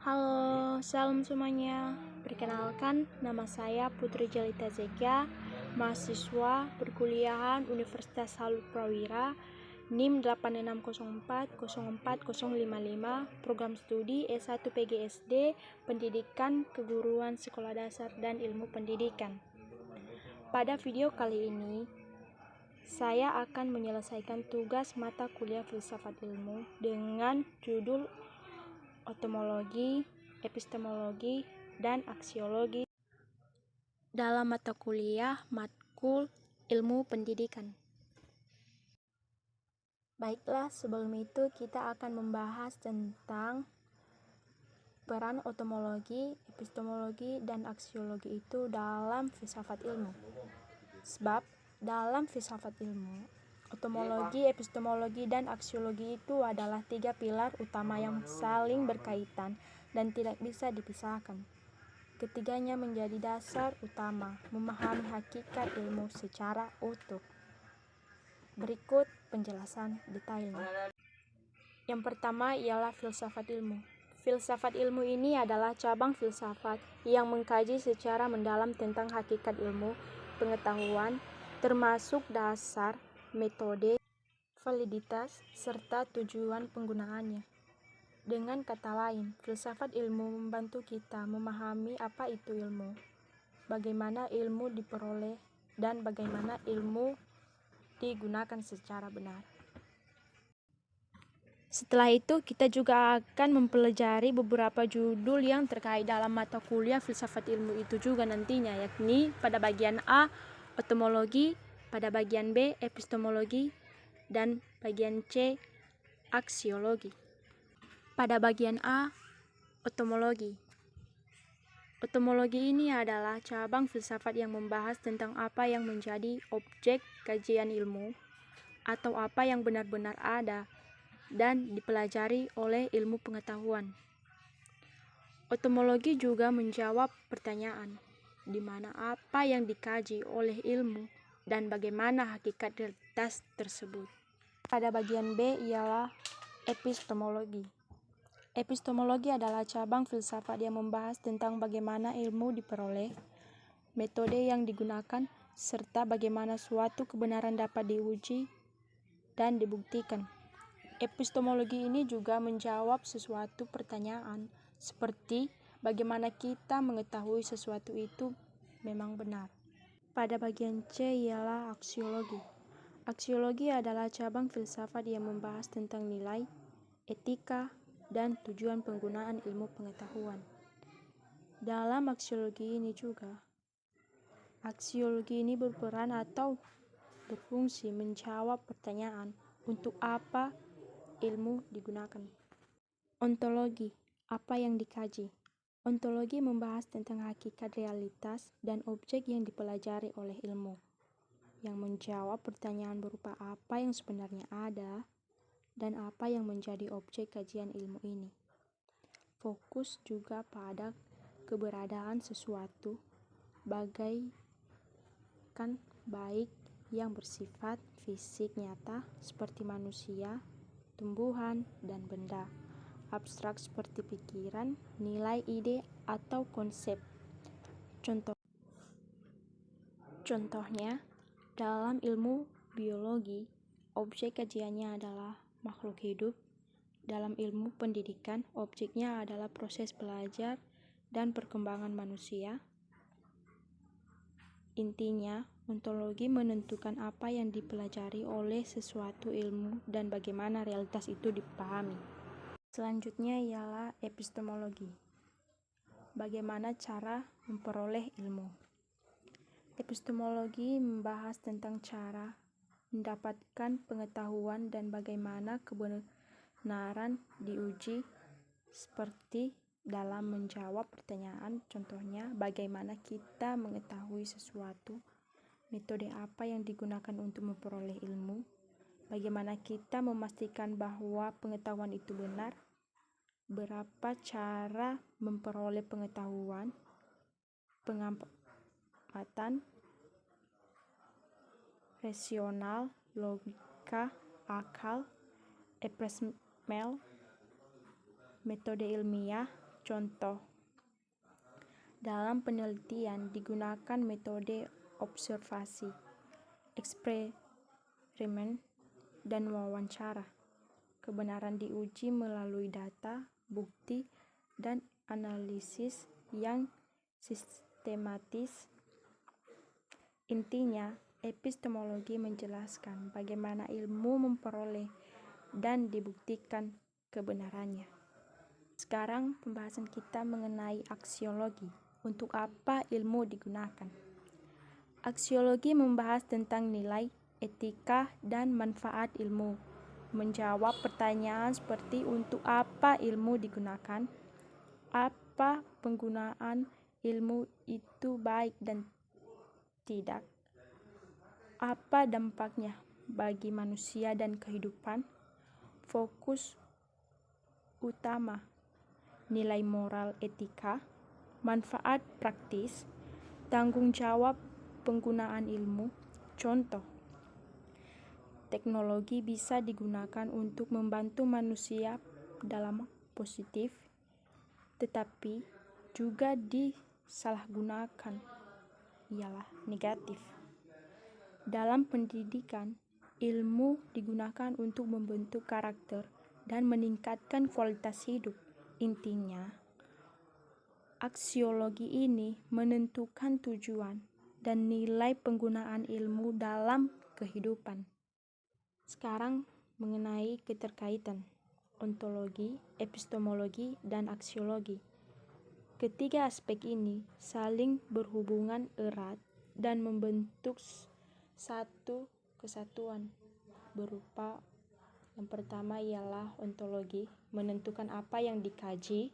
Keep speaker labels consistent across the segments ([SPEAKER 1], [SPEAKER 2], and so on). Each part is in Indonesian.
[SPEAKER 1] Halo, salam semuanya. Perkenalkan, nama saya Putri Jelita Zekia, mahasiswa perkuliahan Universitas Halut Prawira, NIM 8604040055, program studi S1 PGSD, Pendidikan Keguruan Sekolah Dasar dan Ilmu Pendidikan. Pada video kali ini, saya akan menyelesaikan tugas mata kuliah Filsafat Ilmu dengan judul Otomologi, Epistemologi, dan Aksiologi dalam mata kuliah matkul Ilmu Pendidikan. Baiklah, sebelum itu kita akan membahas tentang peran otomologi, epistemologi, dan aksiologi itu dalam filsafat ilmu. Sebab dalam filsafat ilmu, otomologi, epistemologi, dan aksiologi itu adalah 3 pilar utama yang saling berkaitan dan tidak bisa dipisahkan. Ketiganya menjadi dasar utama memahami hakikat ilmu secara utuh. Berikut penjelasan detailnya. Yang pertama ialah filsafat ilmu. Filsafat ilmu ini adalah cabang filsafat yang mengkaji secara mendalam tentang hakikat ilmu, pengetahuan, termasuk dasar, metode, validitas, serta tujuan penggunaannya. Dengan kata lain, filsafat ilmu membantu kita memahami apa itu ilmu, bagaimana ilmu diperoleh, dan bagaimana ilmu digunakan secara benar. Setelah itu, kita juga akan mempelajari beberapa judul yang terkait dalam mata kuliah filsafat ilmu itu juga nantinya, yakni pada bagian A, otomologi, pada bagian B, epistemologi, dan bagian C, aksiologi. Pada bagian A, otomologi. Otomologi ini adalah cabang filsafat yang membahas tentang apa yang menjadi objek kajian ilmu, atau apa yang benar-benar ada dan dipelajari oleh ilmu pengetahuan. Otomologi juga menjawab pertanyaan, di mana apa yang dikaji oleh ilmu dan bagaimana hakikat realitas tersebut. Pada bagian B ialah epistemologi. Epistemologi adalah cabang filsafat yang membahas tentang bagaimana ilmu diperoleh, metode yang digunakan, serta bagaimana suatu kebenaran dapat diuji dan dibuktikan. Epistemologi ini juga menjawab sesuatu pertanyaan, seperti bagaimana kita mengetahui sesuatu itu memang benar. Pada bagian C ialah aksiologi. Aksiologi adalah cabang filsafat yang membahas tentang nilai, etika, dan tujuan penggunaan ilmu pengetahuan. Dalam aksiologi ini berperan atau berfungsi menjawab pertanyaan, untuk apa ilmu digunakan. Ontologi, apa yang dikaji? Ontologi membahas tentang hakikat realitas dan objek yang dipelajari oleh ilmu, yang menjawab pertanyaan berupa apa yang sebenarnya ada dan apa yang menjadi objek kajian ilmu ini. Fokus juga pada keberadaan sesuatu bagaikan baik yang bersifat fisik nyata seperti manusia, tumbuhan, dan benda abstrak seperti pikiran, nilai, ide, atau konsep. Contohnya, dalam ilmu biologi, objek kajiannya adalah makhluk hidup. Dalam ilmu pendidikan, objeknya adalah proses belajar dan perkembangan manusia. Intinya, ontologi menentukan apa yang dipelajari oleh sesuatu ilmu dan bagaimana realitas itu dipahami. Selanjutnya ialah epistemologi. Bagaimana cara memperoleh ilmu? Epistemologi membahas tentang cara mendapatkan pengetahuan dan bagaimana kebenaran diuji, seperti dalam menjawab pertanyaan, contohnya bagaimana kita mengetahui sesuatu, metode apa yang digunakan untuk memperoleh ilmu, bagaimana kita memastikan bahwa pengetahuan itu benar, berapa cara memperoleh pengetahuan, pengamatan, rasional, logika, akal, episteme, metode ilmiah, Contoh, dalam penelitian digunakan metode observasi, eksperimen, dan wawancara. Kebenaran diuji melalui data, bukti, dan analisis yang sistematis. Intinya, epistemologi menjelaskan bagaimana ilmu memperoleh dan dibuktikan kebenarannya. Sekarang pembahasan kita mengenai aksiologi. Untuk apa ilmu digunakan? Aksiologi membahas tentang nilai, etika, dan manfaat ilmu. Menjawab pertanyaan seperti untuk apa ilmu digunakan, apa penggunaan ilmu itu baik dan tidak, apa dampaknya bagi manusia dan kehidupan, fokus utama, nilai moral etika, manfaat praktis, tanggung jawab penggunaan ilmu. Contoh, teknologi bisa digunakan untuk membantu manusia dalam positif, tetapi juga disalahgunakan, ialah negatif. Dalam pendidikan, ilmu digunakan untuk membentuk karakter dan meningkatkan kualitas hidup. Intinya, aksiologi ini menentukan tujuan dan nilai penggunaan ilmu dalam kehidupan. Sekarang mengenai keterkaitan ontologi, epistemologi, dan aksiologi. Ketiga aspek ini saling berhubungan erat dan membentuk satu kesatuan berupa yang pertama ialah ontologi, menentukan apa yang dikaji.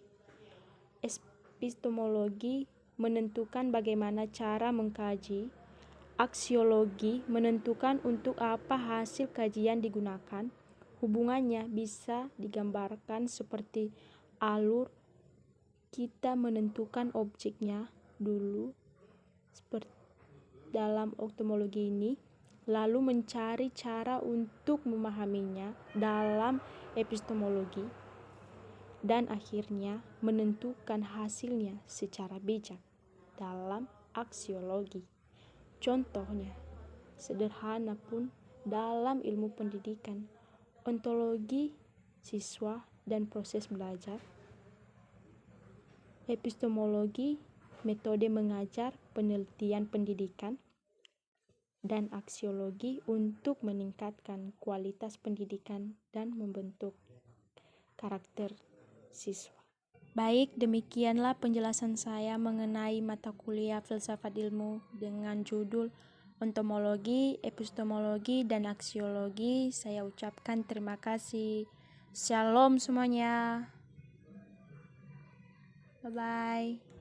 [SPEAKER 1] Epistemologi menentukan bagaimana cara mengkaji. Aksiologi menentukan untuk apa hasil kajian digunakan. Hubungannya bisa digambarkan seperti alur kita menentukan objeknya dulu seperti dalam ontologi ini, lalu mencari cara untuk memahaminya dalam epistemologi, dan akhirnya menentukan hasilnya secara bijak dalam aksiologi. Contohnya, sederhana pun dalam ilmu pendidikan, ontologi siswa dan proses belajar, epistemologi metode mengajar, penelitian pendidikan, dan aksiologi untuk meningkatkan kualitas pendidikan dan membentuk karakter siswa. Baik, demikianlah penjelasan saya mengenai mata kuliah filsafat ilmu dengan judul ontologi, epistemologi, dan aksiologi. Saya ucapkan terima kasih. Shalom semuanya. Bye-bye.